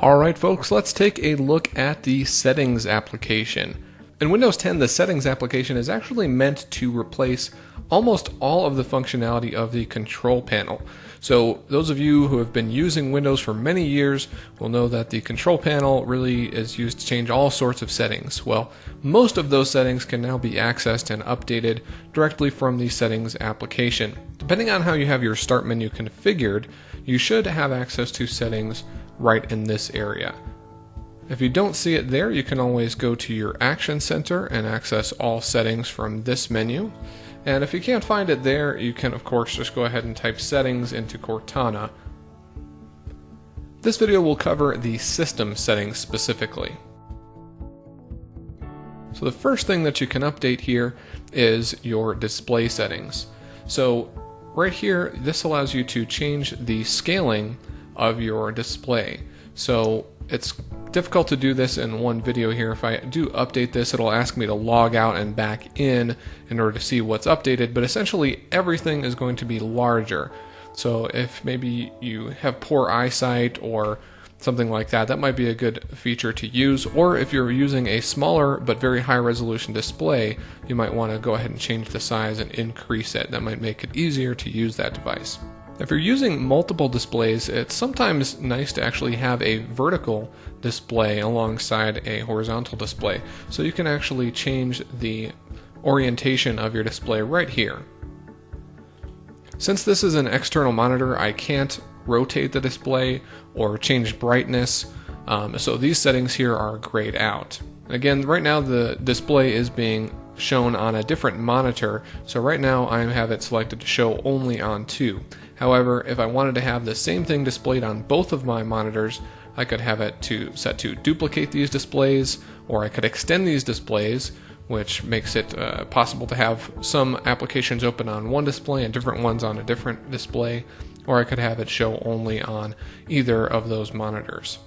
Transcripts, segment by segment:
Alright folks, let's take a look at the Settings application. In Windows 10, the Settings application is actually meant to replace almost all of the functionality of the control panel. So those of you who have been using Windows for many years will know that the control panel really is used to change all sorts of settings. Well, most of those settings can now be accessed and updated directly from the Settings application. Depending on how you have your Start menu configured, you should have access to settings right in this area. If you don't see it there, you can always go to your Action Center and access all settings from this menu. And if you can't find it there, you can of course just go ahead and type settings into Cortana. This video will cover the system settings specifically. So the first thing that you can update here is your display settings. So right here, this allows you to change the scaling of your display. So it's difficult to do this in one video here. If I do update this, it'll ask me to log out and back in order to see what's updated, but essentially everything is going to be larger. So if maybe you have poor eyesight or something like that, that might be a good feature to use. Or if you're using a smaller but very high resolution display, you might want to go ahead and change the size and increase it. That might make it easier to use that device. If you're using multiple displays, it's sometimes nice to actually have a vertical display alongside a horizontal display. So you can actually change the orientation of your display right here. Since this is an external monitor, I can't rotate the display or change brightness, so these settings here are grayed out. Again, right now the display is being shown on a different monitor, so right now I have it selected to show only on 2. However, if I wanted to have the same thing displayed on both of my monitors, I could have it set to duplicate these displays, or I could extend these displays, which makes it possible to have some applications open on one display and different ones on a different display, or I could have it show only on either of those monitors.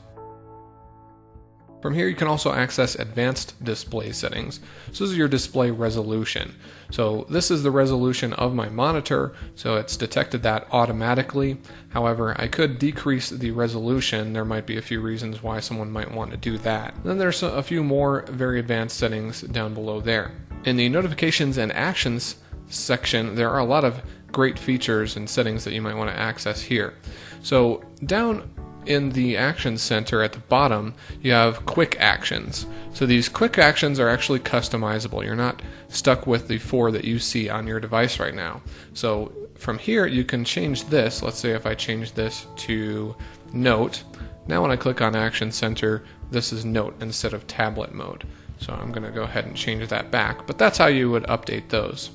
From here you can also access advanced display settings. So this is your display resolution. So this is the resolution of my monitor, so it's detected that automatically. However, I could decrease the resolution. There might be a few reasons why someone might want to do that. And then there's a few more very advanced settings down below there. In the notifications and actions section, there are a lot of great features and settings that you might want to access here. So down in the Action Center at the bottom, you have quick actions. So these quick actions are actually customizable. You're not stuck with the 4 that you see on your device right now. So from here you can change this. Let's say if I change this to Note, now when I click on Action Center, this is Note instead of tablet mode. So I'm going to go ahead and change that back, but that's how you would update those.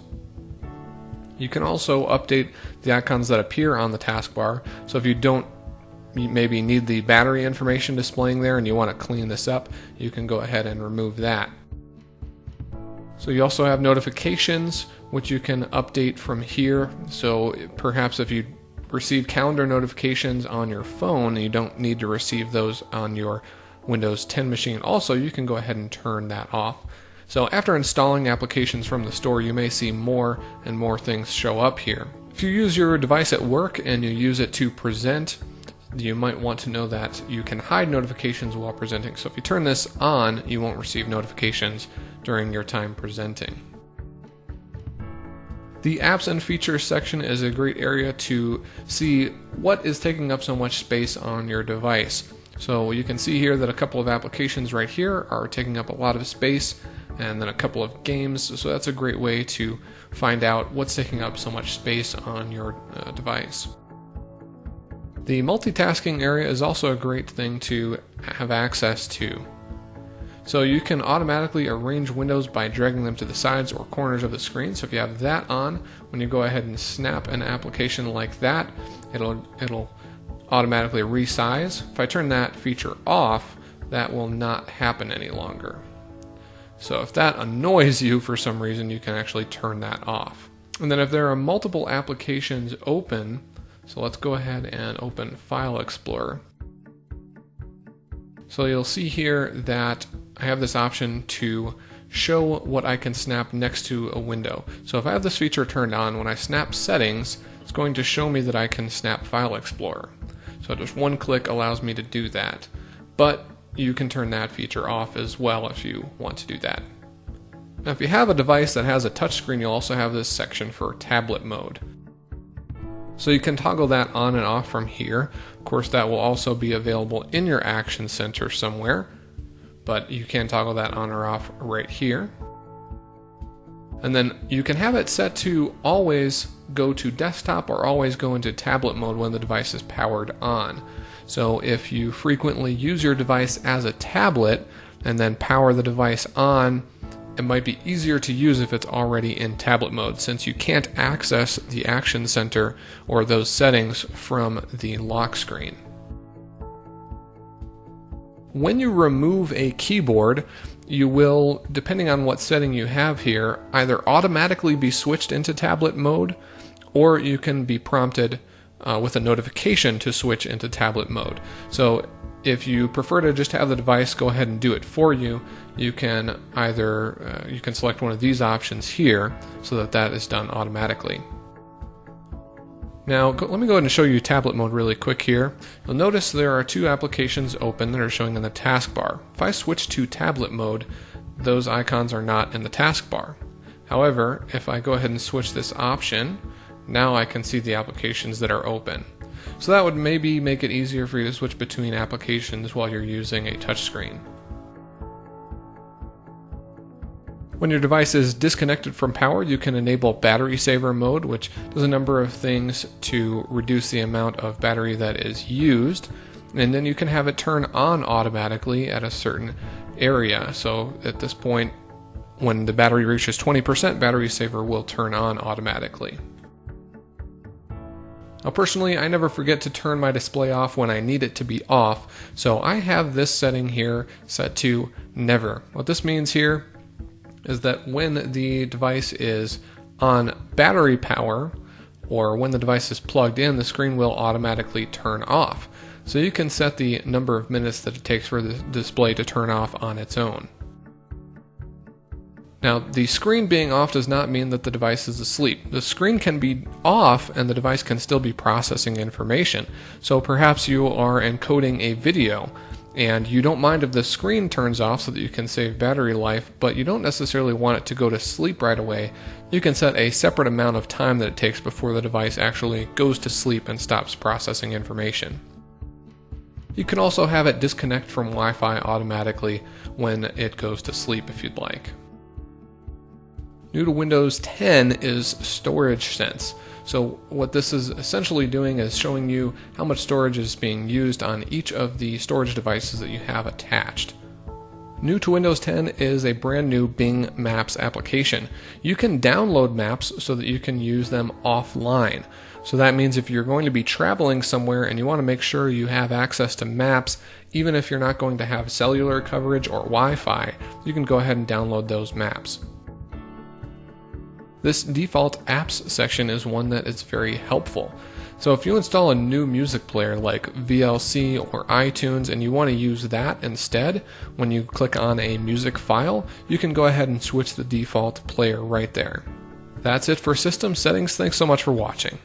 You can also update the icons that appear on the taskbar. So if you don't maybe need the battery information displaying there and you want to clean this up, you can go ahead and remove that. So you also have notifications, which you can update from here. So perhaps if you receive calendar notifications on your phone, you don't need to receive those on your Windows 10 machine. Also, you can go ahead and turn that off. So after installing applications from the store, you may see more and more things show up here. If you use your device at work and you use it to present, you might want to know that you can hide notifications while presenting. So if you turn this on, you won't receive notifications during your time presenting. The apps and features section is a great area to see what is taking up so much space on your device. So you can see here that a couple of applications right here are taking up a lot of space, and then a couple of games. So that's a great way to find out what's taking up so much space on your device. The multitasking area is also a great thing to have access to. So you can automatically arrange windows by dragging them to the sides or corners of the screen. So if you have that on, when you go ahead and snap an application like that, it'll automatically resize. If I turn that feature off, that will not happen any longer. So if that annoys you for some reason, you can actually turn that off. And then if there are multiple applications open, so let's go ahead and open File Explorer. So you'll see here that I have this option to show what I can snap next to a window. So if I have this feature turned on, when I snap settings, it's going to show me that I can snap File Explorer. So just one click allows me to do that. but you can turn that feature off as well if you want to do that. Now, if you have a device that has a touchscreen, you'll also have this section for tablet mode. So you can toggle that on and off from here. Of course, that will also be available in your Action Center somewhere, but you can toggle that on or off right here. And then you can have it set to always go to desktop or always go into tablet mode when the device is powered on. So if you frequently use your device as a tablet and then power the device on, it might be easier to use if it's already in tablet mode, since you can't access the Action Center or those settings from the lock screen. When you remove a keyboard, you will, depending on what setting you have here, either automatically be switched into tablet mode, or you can be prompted with a notification to switch into tablet mode. So if you prefer to just have the device go ahead and do it for you, you can either you can select one of these options here so that that is done automatically. Now let me go ahead and show you tablet mode really quick here. You'll notice there are two applications open that are showing in the taskbar. If I switch to tablet mode, those icons are not in the taskbar. However, if I go ahead and switch this option, now I can see the applications that are open. So that would maybe make it easier for you to switch between applications while you're using a touchscreen. When your device is disconnected from power, you can enable battery saver mode, which does a number of things to reduce the amount of battery that is used. And then you can have it turn on automatically at a certain area. So at this point, when the battery reaches 20%, battery saver will turn on automatically. Now personally, I never forget to turn my display off when I need it to be off, so I have this setting here set to never. What this means here is that when the device is on battery power, or when the device is plugged in, the screen will automatically turn off. So you can set the number of minutes that it takes for the display to turn off on its own. Now, the screen being off does not mean that the device is asleep. The screen can be off and the device can still be processing information. So perhaps you are encoding a video and you don't mind if the screen turns off so that you can save battery life, but you don't necessarily want it to go to sleep right away. You can set a separate amount of time that it takes before the device actually goes to sleep and stops processing information. You can also have it disconnect from Wi-Fi automatically when it goes to sleep if you'd like. New to Windows 10 is Storage Sense. So what this is essentially doing is showing you how much storage is being used on each of the storage devices that you have attached. New to Windows 10 is a brand new Bing Maps application. You can download maps so that you can use them offline. So that means if you're going to be traveling somewhere and you want to make sure you have access to maps, even if you're not going to have cellular coverage or Wi-Fi, you can go ahead and download those maps. This default apps section is one that is very helpful. So if you install a new music player like VLC or iTunes and you want to use that instead, when you click on a music file, you can go ahead and switch the default player right there. That's it for system settings. Thanks so much for watching.